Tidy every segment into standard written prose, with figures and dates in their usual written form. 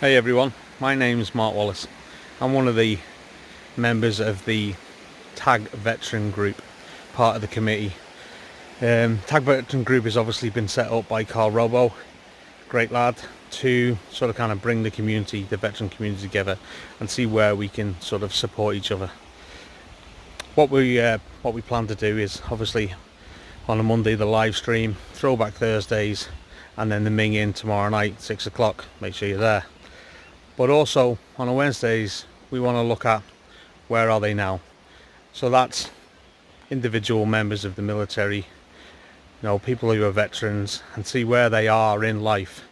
Hey everyone, my name's Mark Wallace. I'm one of the members of the Tag Veteran Group, part of the committee. Tag Veteran Group has obviously been set up by Carl Robo, great lad, to sort of kind of bring the community, the veteran community together and see where we can sort of support each other. What we plan to do is obviously on a Monday the live stream, Throwback Thursdays, and then the Ming in tomorrow night, 6 o'clock. Make sure you're there. But also on a Wednesdays we want to look at where are they now. So that's individual members of the military, people who are veterans, and see where they are in life,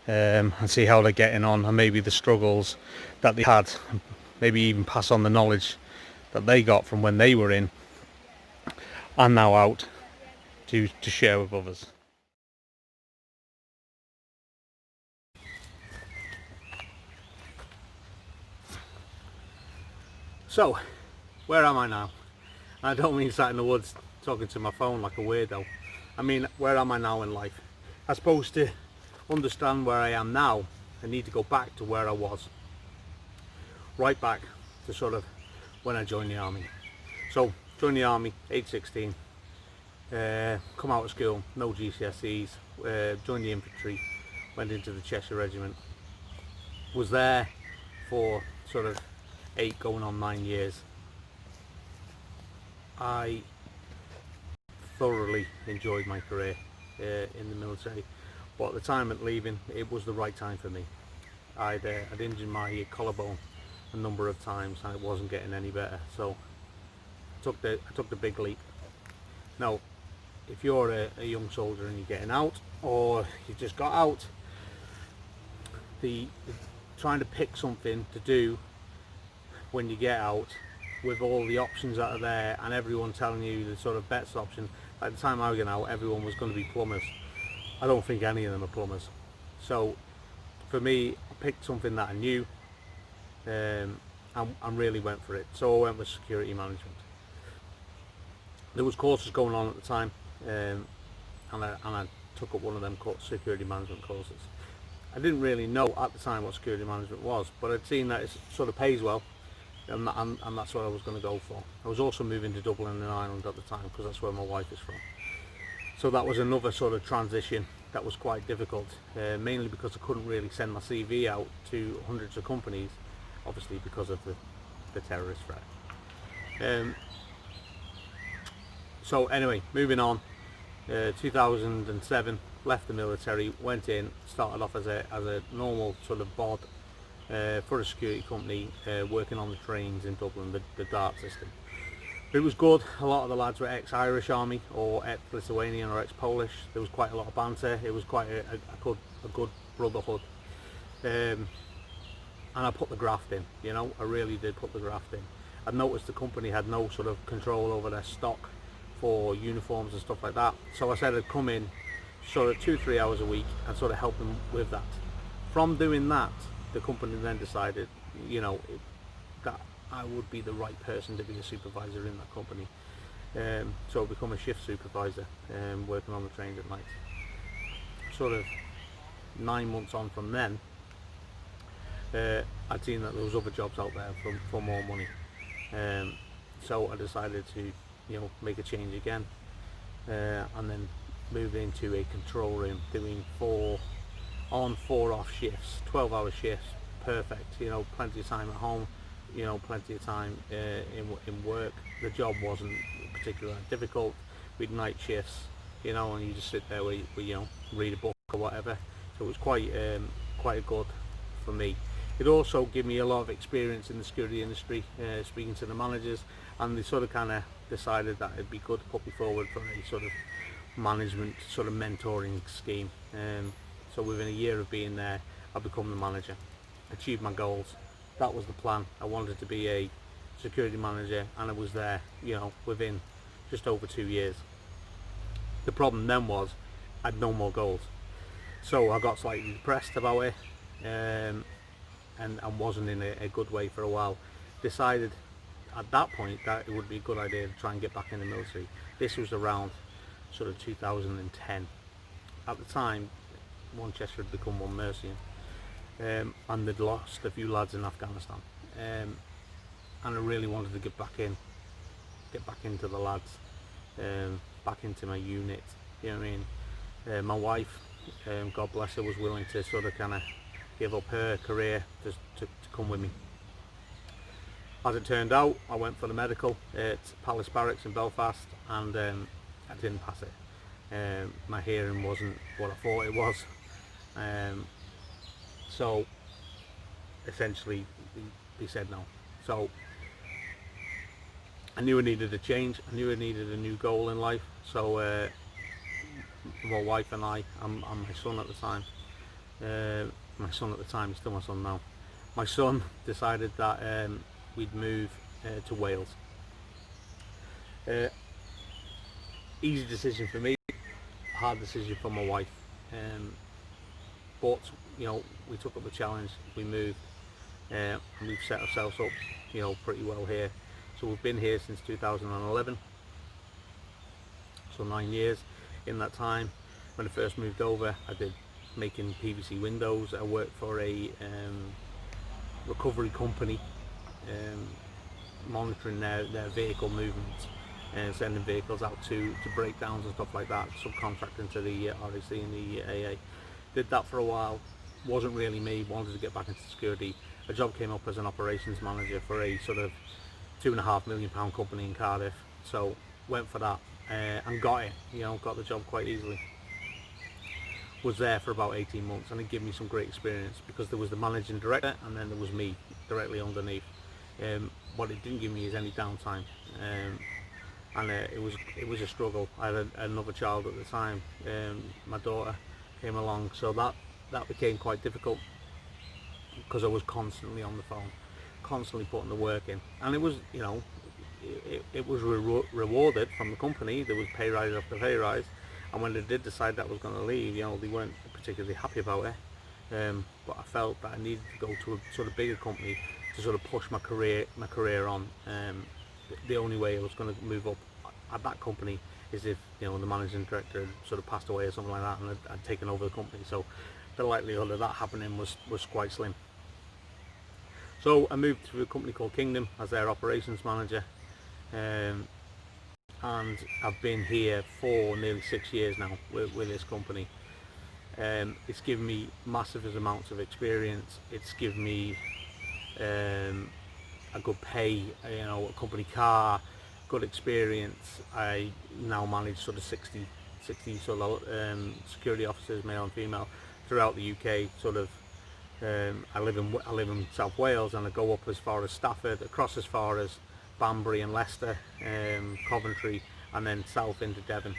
and see how they're getting on, and maybe the struggles that they had, maybe even pass on the knowledge that they got from when they were in and now out to share with others. So, where am I now? I don't mean sat in the woods talking to my phone like a weirdo. I mean, where am I now in life? I suppose to understand where I am now, I need to go back to where I was. Right back to sort of when I joined the army. So, joined the army, age 16, come out of school, no GCSEs, joined the infantry, went into the Cheshire Regiment. Was there for sort of 8 going on 9 years. I thoroughly enjoyed my career in the military, but at the time of leaving it was the right time for me. I'd injured my collarbone a number of times and it wasn't getting any better, so I took the big leap. Now, if you're a young soldier and you're getting out, or you just got out, the trying to pick something to do when you get out, with all the options that are there and everyone telling you the sort of best option. At the time I was getting out, everyone was going to be plumbers. I don't think any of them are plumbers. So for me, I picked something that I knew, and really went for it. So I went with security management. There was courses going on at the time, and I took up one of them security management courses. I didn't really know at the time what security management was, but I'd seen that it sort of pays well, and that's what I was going to go for. I was also moving to Dublin and Ireland at the time because that's where my wife is from. So that was another sort of transition that was quite difficult, mainly because I couldn't really send my CV out to hundreds of companies, obviously because of the terrorist threat. So anyway, moving on, 2007, left the military, went in, started off as a normal sort of bod for a security company, working on the trains in Dublin, the DART system. It was good. A lot of the lads were ex-Irish Army or ex-Lithuanian or ex-Polish. There was quite a lot of banter. It was quite a good brotherhood. And I put the graft in, I really did put the graft in. I noticed the company had no sort of control over their stock for uniforms and stuff like that. So I said I'd come in sort of 2-3 hours a week and sort of help them with that. From doing that, the company then decided, that I would be the right person to be a supervisor in that company. So I become a shift supervisor, working on the trains at night. Sort of 9 months on from then, I'd seen that there was other jobs out there for more money. So I decided to, make a change again, and then move into a control room, doing 4 on 4 off shifts, 12-hour shifts, perfect. Plenty of time at home, plenty of time in work. The job wasn't particularly difficult. We'd night shifts, and you just sit there where you read a book or whatever. So it was quite good for me. It also gave me a lot of experience in the security industry, speaking to the managers, and they sort of kind of decided that it'd be good to put me forward for a sort of management sort of mentoring scheme. So within a year of being there, I become the manager, achieved my goals. That was the plan. I wanted to be a security manager, and I was there, within just over 2 years. The problem then was I had no more goals, so I got slightly depressed about it, and wasn't in a good way for a while. Decided at that point that it would be a good idea to try and get back in the military. This was around sort of 2010. At the time, one Cheshire had become one Mercian. and they'd lost a few lads in Afghanistan, and I really wanted to get back into the lads, back into my unit. You know what I mean? My wife, God bless her, was willing to sort of kind of give up her career to come with me. As it turned out, I went for the medical at Palace Barracks in Belfast, and I didn't pass it. My hearing wasn't what I thought it was, so essentially they said no. So I knew I needed a change. I knew I needed a new goal in life. So my wife and I, and my son at the time, he's still my son now. My son decided that we'd move to Wales. Easy decision for me, hard decision for my wife. But you know, we took up the challenge. We moved, and we've set ourselves up, you know, pretty well here. So we've been here since 2011. So 9 years. In that time, when I first moved over, I did making PVC windows. I worked for a recovery company, monitoring their vehicle movements and sending vehicles out to breakdowns and stuff like that, subcontracting to the RAC and the AA. Did that for a while. Wasn't really me. Wanted to get back into security. A job came up as an operations manager for a sort of £2.5 million company in Cardiff. So went for that and got it. You know, got the job quite easily. Was there for about 18 months, and it gave me some great experience because there was the managing director and then there was me directly underneath. What it didn't give me is any downtime, and it was a struggle. I had another child at the time. My daughter came along, so that became quite difficult because I was constantly on the phone, constantly putting the work in, and it was, you know, it was rewarded from the company. There was pay rise after pay rise. And when they did decide that I was going to leave, you know, they weren't particularly happy about it. But I felt that I needed to go to a sort of bigger company to sort of push my career on. The only way I was going to move up at that company is if, you know, the managing director had sort of passed away or something like that, and I'd taken over the company. So the likelihood of that happening was quite slim. So I moved to a company called Kingdom as their operations manager. And I've been here for nearly 6 years now with this company. It's given me massive amounts of experience. It's given me a good pay, you know, a company car, good experience. I now manage sort of 60 sort of security officers, male and female, throughout the UK. Sort of, I live in South Wales, and I go up as far as Stafford, across as far as Banbury and Leicester, Coventry, and then south into Devon.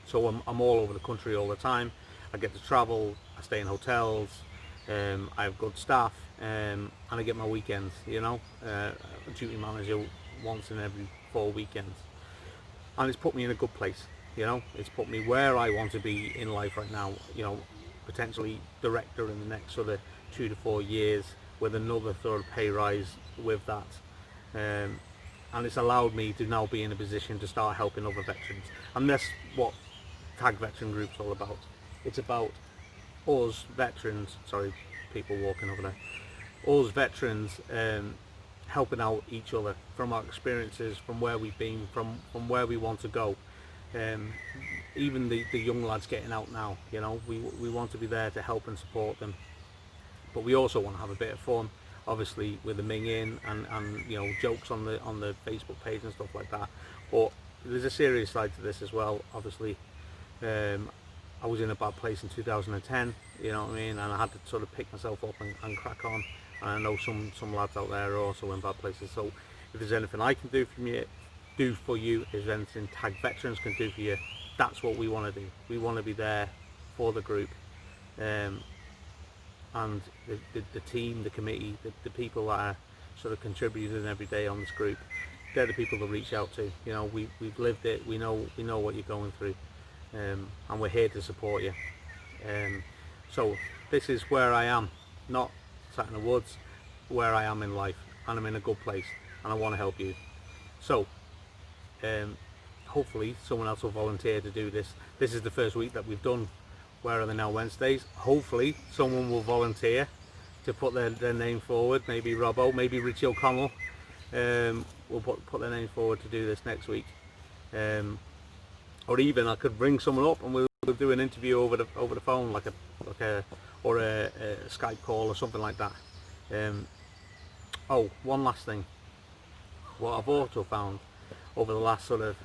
So I'm all over the country all the time. I get to travel, I stay in hotels, I have good staff, and I get my weekends, you know. A duty manager once in every 4 weekends. And it's put me in a good place, you know. It's put me where I want to be in life right now, you know, potentially director in the next sort of 2 to 4 years, with another sort of pay rise with that. And it's allowed me to now be in a position to start helping other veterans, and that's what Tag Veteran Group's all about. It's about us veterans, sorry, people walking over there, us veterans helping out each other from our experiences, from where we've been, from where we want to go. Even the young lads getting out now, you know, we want to be there to help and support them, but we also want to have a bit of fun, obviously, with the minging and you know, jokes on the Facebook page and stuff like that. But there's a serious side to this as well. Obviously, I was in a bad place in 2010, you know what I mean, and I had to sort of pick myself up and crack on. And I know some lads out there are also in bad places. So if there's anything I can do for you, if there's anything Tag Veterans can do for you, that's what we want to do. We want to be there for the group. And the team, the committee, the people that are sort of contributing every day on this group, they're the people to reach out to. You know, we've lived it. We know what you're going through, and we're here to support you. So this is where I am, not sat in the woods, where I am in life, and I'm in a good place, and I want to help you. So hopefully someone else will volunteer to do this. This is the first week that we've done Where Are They Now Wednesdays. Hopefully someone will volunteer to put their name forward, maybe Robbo, maybe Richie O'Connell will put their name forward to do this next week. Or even I could bring someone up and we'll do an interview over the phone, like a Skype call or something like that. Oh, one last thing. What I've also found over the last sort of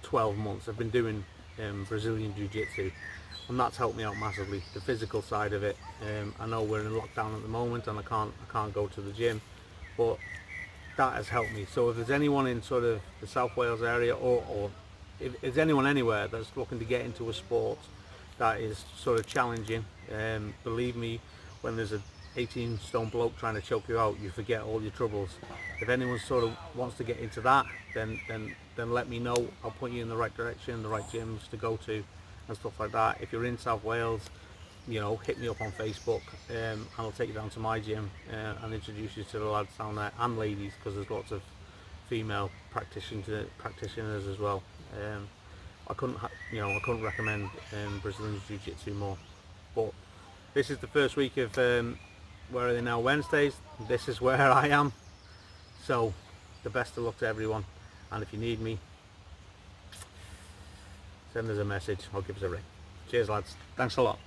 12 months, I've been doing Brazilian Jiu-Jitsu, and that's helped me out massively. The physical side of it. I know we're in lockdown at the moment and I can't go to the gym, but that has helped me. So if there's anyone in sort of the South Wales area, or if there's anyone anywhere that's looking to get into a sport that is sort of challenging, believe me, when there's a 18 stone bloke trying to choke you out, you forget all your troubles. If anyone sort of wants to get into that, then let me know. I'll put you in the right direction, the right gyms to go to and stuff like that. If you're in South Wales, you know, hit me up on Facebook, and I'll take you down to my gym and introduce you to the lads down there, and ladies, because there's lots of female practitioners as well. I couldn't recommend Brazilian Jiu-Jitsu more. But this is the first week of Where Are They Now Wednesdays. This is where I am. So the best of luck to everyone, and if you need me, send us a message or give us a ring. Cheers lads, thanks a lot.